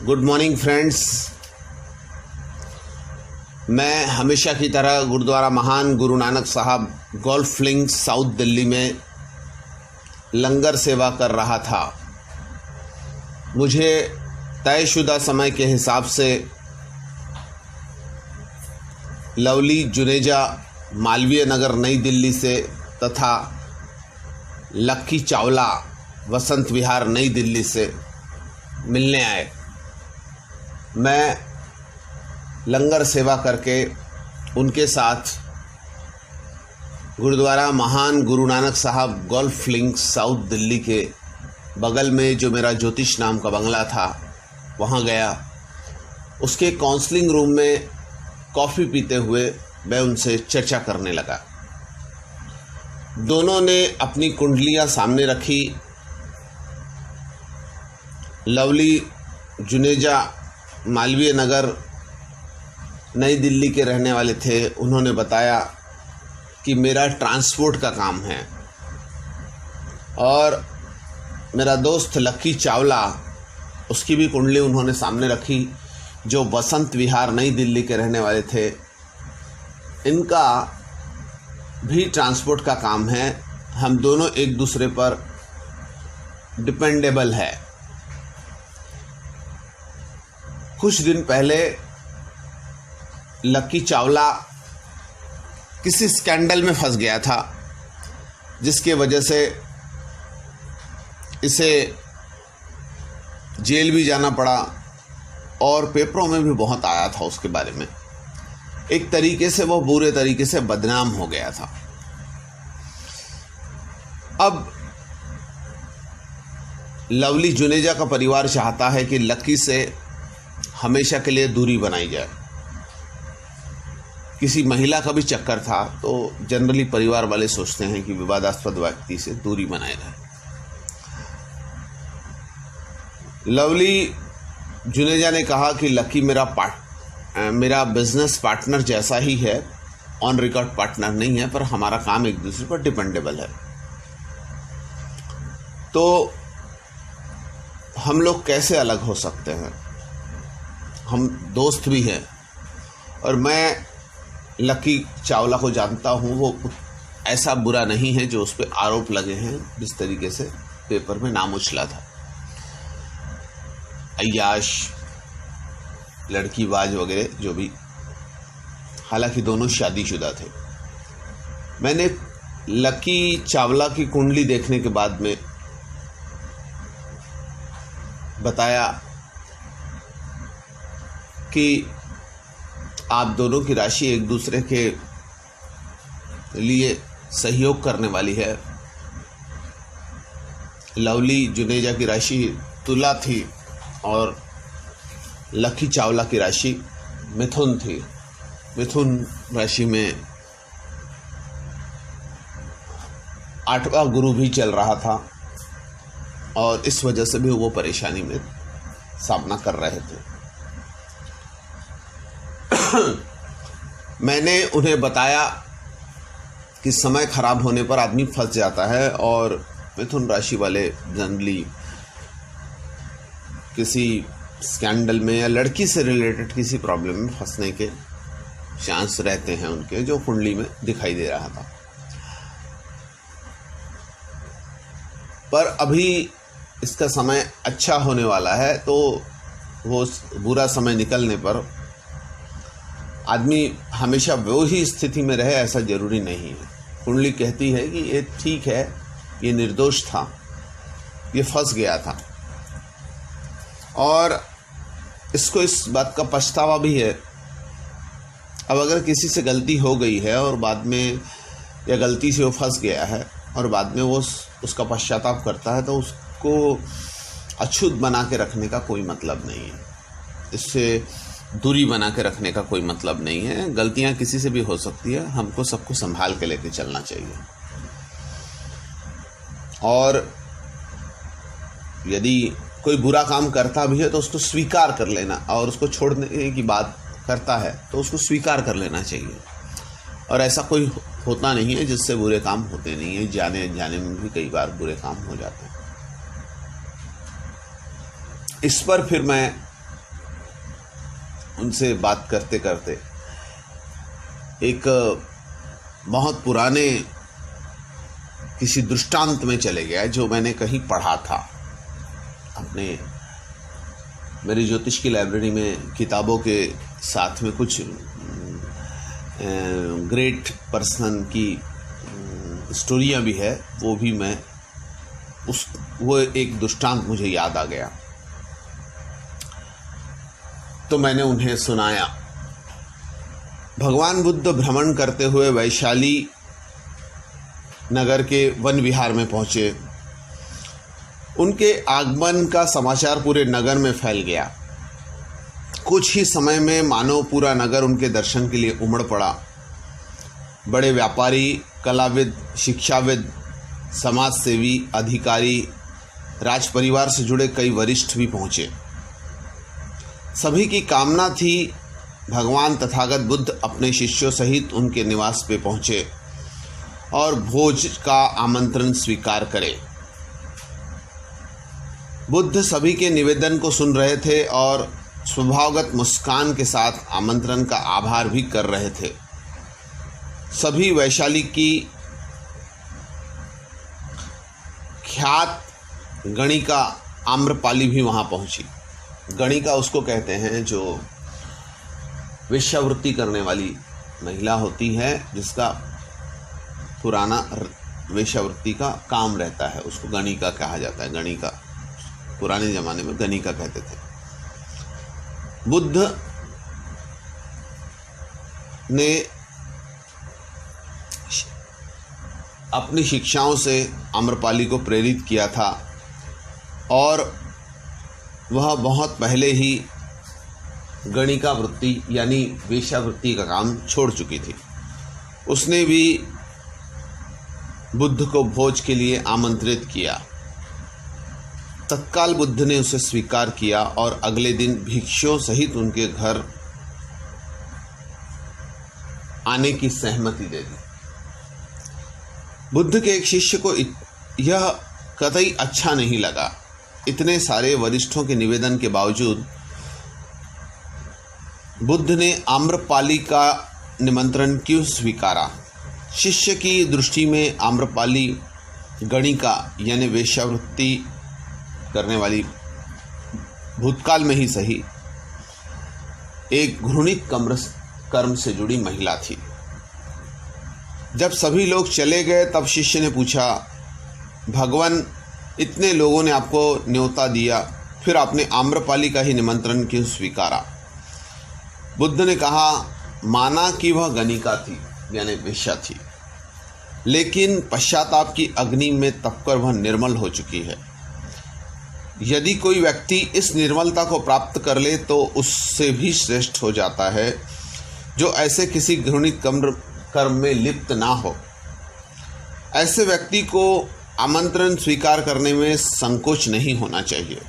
Good morning friends. मैं हमेशा की तरह गुरुद्वारा महान गुरु नानक साहब गोल्फ लिंक्स साउथ दिल्ली में लंगर सेवा कर रहा था। मुझे तयशुदा समय के हिसाब से लवली जुनेजा मालवीय नगर नई दिल्ली से तथा लक्की चावला वसंत विहार नई दिल्ली से मिलने आए। मैं लंगर सेवा करके उनके साथ गुरुद्वारा महान गुरु नानक साहब गोल्फ लिंक्स साउथ दिल्ली के बगल में जो मेरा ज्योतिष नाम का बंगला था वहाँ गया। उसके काउंसलिंग रूम में कॉफ़ी पीते हुए मैं उनसे चर्चा करने लगा। दोनों ने अपनी कुंडलियाँ सामने रखी। लवली जुनेजा मालवीय नगर नई दिल्ली के रहने वाले थे। उन्होंने बताया कि मेरा ट्रांसपोर्ट का काम है, और मेरा दोस्त लक्की चावला, उसकी भी कुंडली उन्होंने सामने रखी, जो वसंत विहार नई दिल्ली के रहने वाले थे। इनका भी ट्रांसपोर्ट का काम है। हम दोनों एक दूसरे पर डिपेंडेबल है। कुछ दिन पहले लक्की चावला किसी स्कैंडल में फंस गया था, जिसके वजह से इसे जेल भी जाना पड़ा और पेपरों में भी बहुत आया था उसके बारे में। एक तरीके से वो बुरे तरीके से बदनाम हो गया था। अब लवली जुनेजा का परिवार चाहता है कि लक्की से हमेशा के लिए दूरी बनाई जाए। किसी महिला का भी चक्कर था तो जनरली परिवार वाले सोचते हैं कि विवादास्पद व्यक्ति से दूरी बनाए रहे। लवली जुनेजा ने कहा कि लक्की मेरा बिजनेस पार्टनर जैसा ही है, ऑन रिकॉर्ड पार्टनर नहीं है, पर हमारा काम एक दूसरे पर डिपेंडेबल है। तो हम लोग कैसे अलग हो सकते हैं? हम दोस्त भी हैं, और मैं लक्की चावला को जानता हूँ। वो ऐसा बुरा नहीं है जो उस पर आरोप लगे हैं, जिस तरीके से पेपर में नाम उछला था। अय्याश, लड़कीबाज वगैरह जो भी, हालांकि दोनों शादीशुदा थे। मैंने लक्की चावला की कुंडली देखने के बाद में बताया कि आप दोनों की राशि एक दूसरे के लिए सहयोग करने वाली है। लवली जुनेजा की राशि तुला थी और लक्की चावला की राशि मिथुन थी। मिथुन राशि में 8वां गुरु भी चल रहा था, और इस वजह से भी वो परेशानी में सामना कर रहे थे। मैंने उन्हें बताया कि समय खराब होने पर आदमी फंस जाता है, और मिथुन राशि वाले जनरली किसी स्कैंडल में या लड़की से रिलेटेड किसी प्रॉब्लम में फंसने के चांस रहते हैं उनके, जो कुंडली में दिखाई दे रहा था। पर अभी इसका समय अच्छा होने वाला है, तो वो बुरा समय निकलने पर आदमी हमेशा वो ही स्थिति में रहे ऐसा जरूरी नहीं है। कुंडली कहती है कि ये ठीक है, ये निर्दोष था, ये फंस गया था, और इसको इस बात का पछतावा भी है। अब अगर किसी से गलती हो गई है और बाद में, या गलती से वो फंस गया है और बाद में वो उसका पश्चाताप करता है, तो उसको अछूत बना के रखने का कोई मतलब नहीं है। इससे दूरी बना के रखने का कोई मतलब नहीं है। गलतियां किसी से भी हो सकती है, हमको सबको संभाल के लेके चलना चाहिए। और यदि कोई बुरा काम करता भी है तो उसको स्वीकार कर लेना, और उसको छोड़ने की बात करता है तो उसको स्वीकार कर लेना चाहिए। और ऐसा कोई होता नहीं है जिससे बुरे काम होते नहीं है। जाने अनजाने में भी कई बार बुरे काम हो जाते हैं। इस पर फिर मैं उनसे बात करते करते एक बहुत पुराने किसी दृष्टांत में चले गया जो मैंने कहीं पढ़ा था। अपने मेरी ज्योतिष की लाइब्रेरी में किताबों के साथ में कुछ ग्रेट पर्सन की स्टोरियां भी है, वो भी मैं वो एक दृष्टांत मुझे याद आ गया तो मैंने उन्हें सुनाया। भगवान बुद्ध भ्रमण करते हुए वैशाली नगर के वन विहार में पहुंचे। उनके आगमन का समाचार पूरे नगर में फैल गया। कुछ ही समय में मानो पूरा नगर उनके दर्शन के लिए उमड़ पड़ा। बड़े व्यापारी, कलाविद, शिक्षाविद, समाजसेवी, अधिकारी, राजपरिवार से जुड़े कई वरिष्ठ भी पहुंचे। सभी की कामना थी भगवान तथागत बुद्ध अपने शिष्यों सहित उनके निवास पे पहुंचे और भोज का आमंत्रण स्वीकार करें। बुद्ध सभी के निवेदन को सुन रहे थे और स्वभावगत मुस्कान के साथ आमंत्रण का आभार भी कर रहे थे। सभी वैशाली की ख्यात गणिका आम्रपाली भी वहां पहुंची। गणिका उसको कहते हैं जो वेश्यावृत्ति करने वाली महिला होती है, जिसका पुराना वेश्यावृत्ति का काम रहता है, उसको गणिका कहा जाता है। गणिका पुराने जमाने में गणिका कहते थे। बुद्ध ने अपनी शिक्षाओं से आम्रपाली को प्रेरित किया था और वह बहुत पहले ही गणिका वृत्ति यानी वेश्यावृत्ति का काम छोड़ चुकी थी। उसने भी बुद्ध को भोज के लिए आमंत्रित किया। तत्काल बुद्ध ने उसे स्वीकार किया और अगले दिन भिक्षुओं सहित उनके घर आने की सहमति दे दी। बुद्ध के एक शिष्य को यह कतई अच्छा नहीं लगा। इतने सारे वरिष्ठों के निवेदन के बावजूद बुद्ध ने आम्रपाली का निमंत्रण क्यों स्वीकारा? शिष्य की दृष्टि में आम्रपाली गणिका यानी वेश्यावृत्ति करने वाली भूतकाल में ही सही एक घृणित कर्म से जुड़ी महिला थी। जब सभी लोग चले गए तब शिष्य ने पूछा, भगवान, इतने लोगों ने आपको न्योता दिया, फिर आपने आम्रपाली का ही निमंत्रण क्यों स्वीकारा? बुद्ध ने कहा, माना कि वह गणिका थी यानी वेश्या थी, लेकिन पश्चाताप की अग्नि में तपकर वह निर्मल हो चुकी है। यदि कोई व्यक्ति इस निर्मलता को प्राप्त कर ले तो उससे भी श्रेष्ठ हो जाता है जो ऐसे किसी घृणित कर्म में लिप्त ना हो। ऐसे व्यक्ति को आमंत्रण स्वीकार करने में संकोच नहीं होना चाहिए।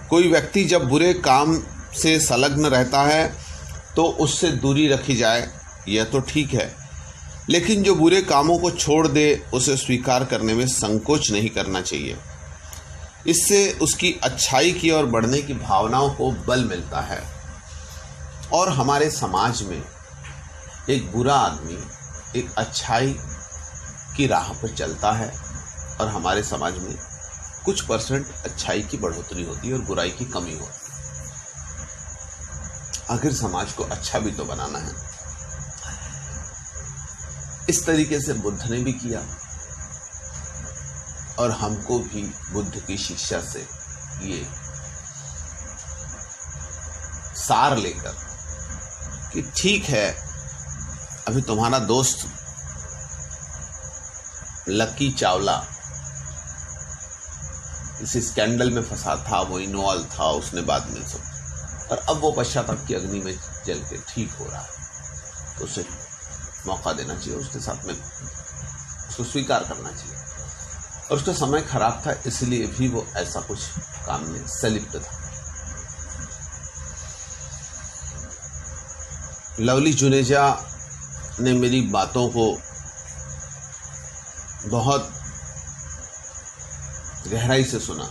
कोई व्यक्ति जब बुरे काम से संलग्न रहता है तो उससे दूरी रखी जाए, यह तो ठीक है, लेकिन जो बुरे कामों को छोड़ दे उसे स्वीकार करने में संकोच नहीं करना चाहिए। इससे उसकी अच्छाई की ओर बढ़ने की भावनाओं को बल मिलता है। और हमारे समाज में एक बुरा आदमी एक अच्छाई की राह पर चलता है और हमारे समाज में कुछ परसेंट अच्छाई की बढ़ोतरी होती है और बुराई की कमी होती है। आखिर समाज को अच्छा भी तो बनाना है। इस तरीके से बुद्ध ने भी किया और हमको भी बुद्ध की शिक्षा से ये सार लेकर कि ठीक है, अभी तुम्हारा दोस्त लकी चावला इस स्कैंडल में फंसा था, वो इन्वॉल्व था, उसने बाद में सब, और अब वो पश्चाताप की अग्नि में जल के ठीक हो रहा है, तो उसे मौका देना चाहिए, उसके साथ में उसको स्वीकार करना चाहिए। और उसका समय खराब था इसलिए भी वो ऐसा कुछ काम में संलिप्त था। लवली जुनेजा ने मेरी बातों को बहुत गहराई से सुना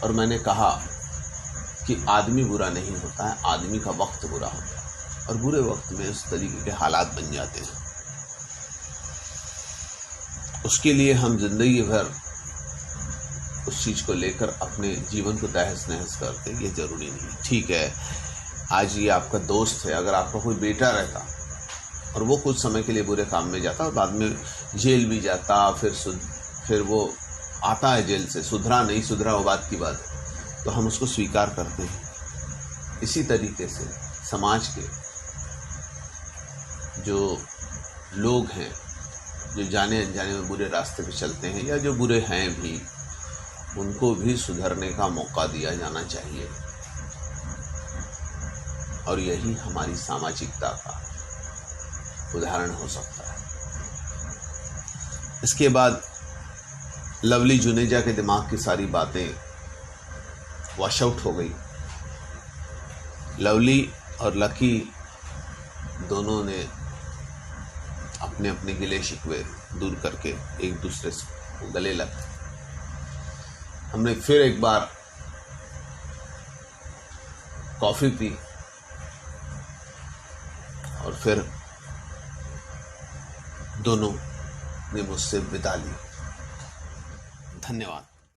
और मैंने कहा कि आदमी बुरा नहीं होता है, आदमी का वक्त बुरा होता है और बुरे वक्त में उस तरीके के हालात बन जाते हैं। उसके लिए हम जिंदगी भर उस चीज़ को लेकर अपने जीवन को तहस नहस करते, ये ज़रूरी नहीं। ठीक है, आज ये आपका दोस्त है, अगर आपका कोई बेटा रहता और वो कुछ समय के लिए बुरे काम में जाता और बाद में जेल भी जाता, फिर वो आता है जेल से, सुधरा नहीं सुधरा वो बात की बात है, तो हम उसको स्वीकार करते हैं। इसी तरीके से समाज के जो लोग हैं, जो जाने अनजाने में बुरे रास्ते पे चलते हैं या जो बुरे हैं भी, उनको भी सुधरने का मौका दिया जाना चाहिए और यही हमारी सामाजिकता का उदाहरण हो सकता है। इसके बाद लवली जुनेजा के दिमाग की सारी बातें वॉश आउट हो गई। लवली और लकी दोनों ने अपने अपने गिले शिकवे दूर करके एक दूसरे से गले लगे। हमने फिर एक बार कॉफ़ी पी और फिर दोनों ने मुझसे विदा ली। धन्यवाद।